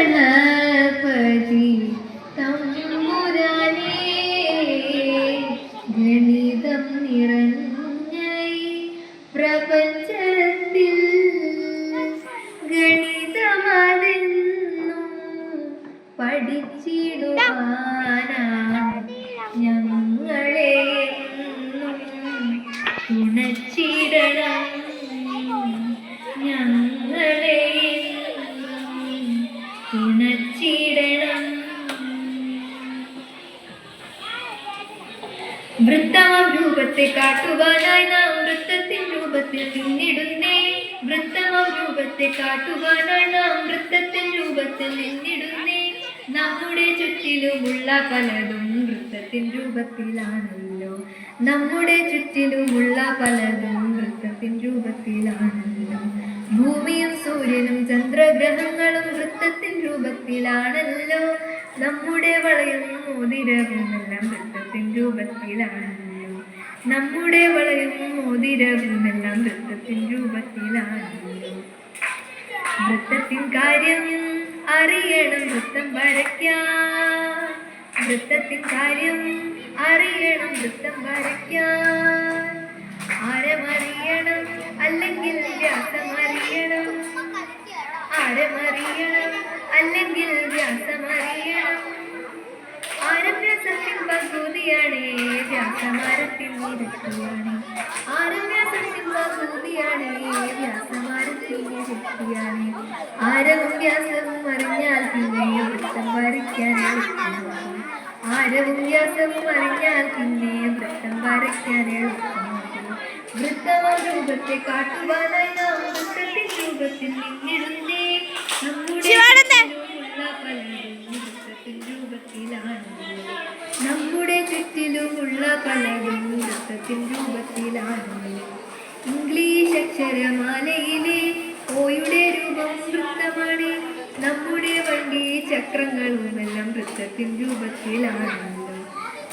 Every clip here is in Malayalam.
ഗണപതി തമ്പുരാനേ ഗണിതം നിറഞ്ഞ പ്രപഞ്ചത്തിൽ ഗണിതമതെന്നും പഠിച്ചിടുവാനാ ഞങ്ങളെ തുണച്ചിടണം ഞങ്ങളെ തുണച്ചിടണം. വൃത്തമാം രൂപത്തെ കാട്ടുവാനായി നാം വൃത്തത്തിൻ രൂപത്തിൽ നിന്നിടുന്നേ. വൃത്തമാം രൂപത്തെ കാട്ടുവാനായി നാം വൃത്തത്തിൻ രൂപത്തിൽ നിന്നിടുന്നേ. നമ്മുടെ ചുറ്റിലുമുള്ള പലതും വൃത്തത്തിൻ രൂപത്തിലാണല്ലോ. നമ്മുടെ ചുറ്റിലുമുള്ള പലതും വൃത്തത്തിൻ രൂപത്തിലാണല്ലോ. ഭൂമിയും സൂര്യനും ചന്ദ്രഗ്രഹങ്ങളും വൃത്തത്തിൻ രൂപത്തിലാണല്ലോ. നമ്മുടെ വളയും മോതിരവുമെല്ലാം വൃത്തത്തിൻ രൂപത്തിലാണല്ലോ. നമ്മുടെ വളയും മോതിരവുമെല്ലാം വൃത്തത്തിൻ രൂപത്തിലാണല്ലോ. വൃത്തത്തിൻ കാര്യം അറിയണം വൃത്തം വരയ്ക്കാൻ. വൃത്തത്തിൻ കാര്യം അറിയണം വൃത്തം വരയ്ക്കാൻ. ആരമറിയണം അല്ലെങ്കിൽ വ്യാസമറിയണം. ആരമറിയണം അല്ലെങ്കിൽ വ്യാസമറിയണം. ആരം വ്യാസത്തിൻ പകുതിയാണ് വ്യാസമാരത്തിൻ ഇരട്ടിയാണ്. ആരം വ്യാസത്തിൻ പകുതിയാണ് വ്യാസമാരത്തിൻ ഇരട്ടിയാണ്. ആരവും വ്യാസവും അറിഞ്ഞാൽ പിന്നെ വൃത്തം വരയ്ക്കാൻ എളുപ്പമാകും. ആരവും വ്യാസവും അറിഞ്ഞാൽ പിന്നെ വൃത്തം വരയ്ക്കാൻ എളുപ്പമാകും. വൃത്തമാം രൂപത്തെ കാട്ടുവാനായി നാം വൃത്തത്തിൻ രൂപത്തിൽ നിന്നിടുന്നേ. നമ്മുടെ ചുറ്റിലുമുള്ള പലരും വൃത്തത്തിൻ രൂപത്തിലാണല്ലോ. ഇംഗ്ലീഷ് അക്ഷരമാലയിലെ ഓയുടെ രൂപം വൃത്തമാണ്. നമ്മുടെ വണ്ടി ചക്രങ്ങളുമെല്ലാം വൃത്തത്തിൻ രൂപത്തിലാണല്ലോ.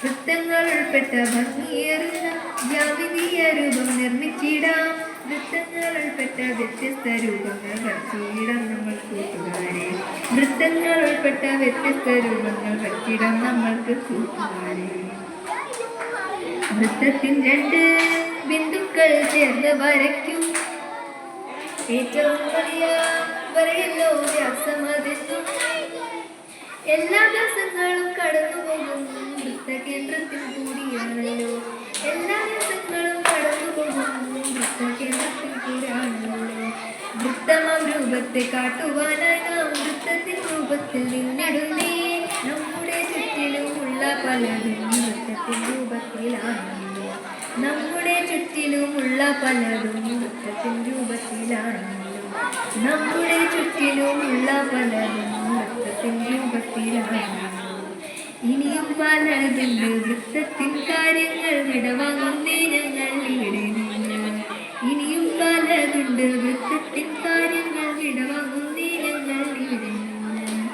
വൃത്തങ്ങൾ ഉൾപ്പെട്ട ഭംഗിയേറുന്ന ജ്യാമിതീയ രൂപം നിർമ്മിച്ചിടാം. വൃത്തങ്ങൾ ഉൾപ്പെട്ട വ്യത്യസ്ത രൂപങ്ങൾ വരച്ചിടാം നമ്മൾ കൂട്ടുകാരെ. വൃത്തങ്ങൾ ഉൾപ്പെട്ട വ്യത്യസ്ത രൂപങ്ങൾ വരച്ചിടാം നമ്മൾക്ക് കൂട്ടുകാരെ. വൃത്തത്തിൻ രണ്ട് ബിന്ദുക്കൾ ചേർന്ന് വരയ്ക്കും. ഏറ്റവും വലിയ വരയല്ലോ വ്യാസമതെന്നും. എല്ലാ വ്യാസങ്ങളും കടന്നുപോകും വൃത്തകേന്ദ്രത്തിൽ കൂടിയാണല്ലോ. എല്ലാ വ്യാസങ്ങളും കടന്നുപോകും വൃത്തകേന്ദ്രത്തിൽ കൂടിയാണല്ലോ. വൃത്തമാം രൂപത്തെ കാട്ടുവാനായി നാം വൃത്തത്തിൻ രൂപത്തിൽ നിന്നിടുന്നേ. നമ്മുടെ ചുറ്റിലുമുള്ള പലതും വൃത്തത്തിൻ രൂപത്തിലാണല്ലോ. നമ്മുടെ ചുറ്റിലുമുള്ള പലതും വൃത്തത്തിൻ രൂപത്തിലാണല്ലോ. നമ്മുടെ ചുറ്റിലുമുള്ള പലതും വൃത്തത്തിൻ രൂപത്തിലാണല്ലോ. ഇനിയും പലതുണ്ട് വൃത്തത്തിൻ കാര്യങ്ങൾ വിടവാ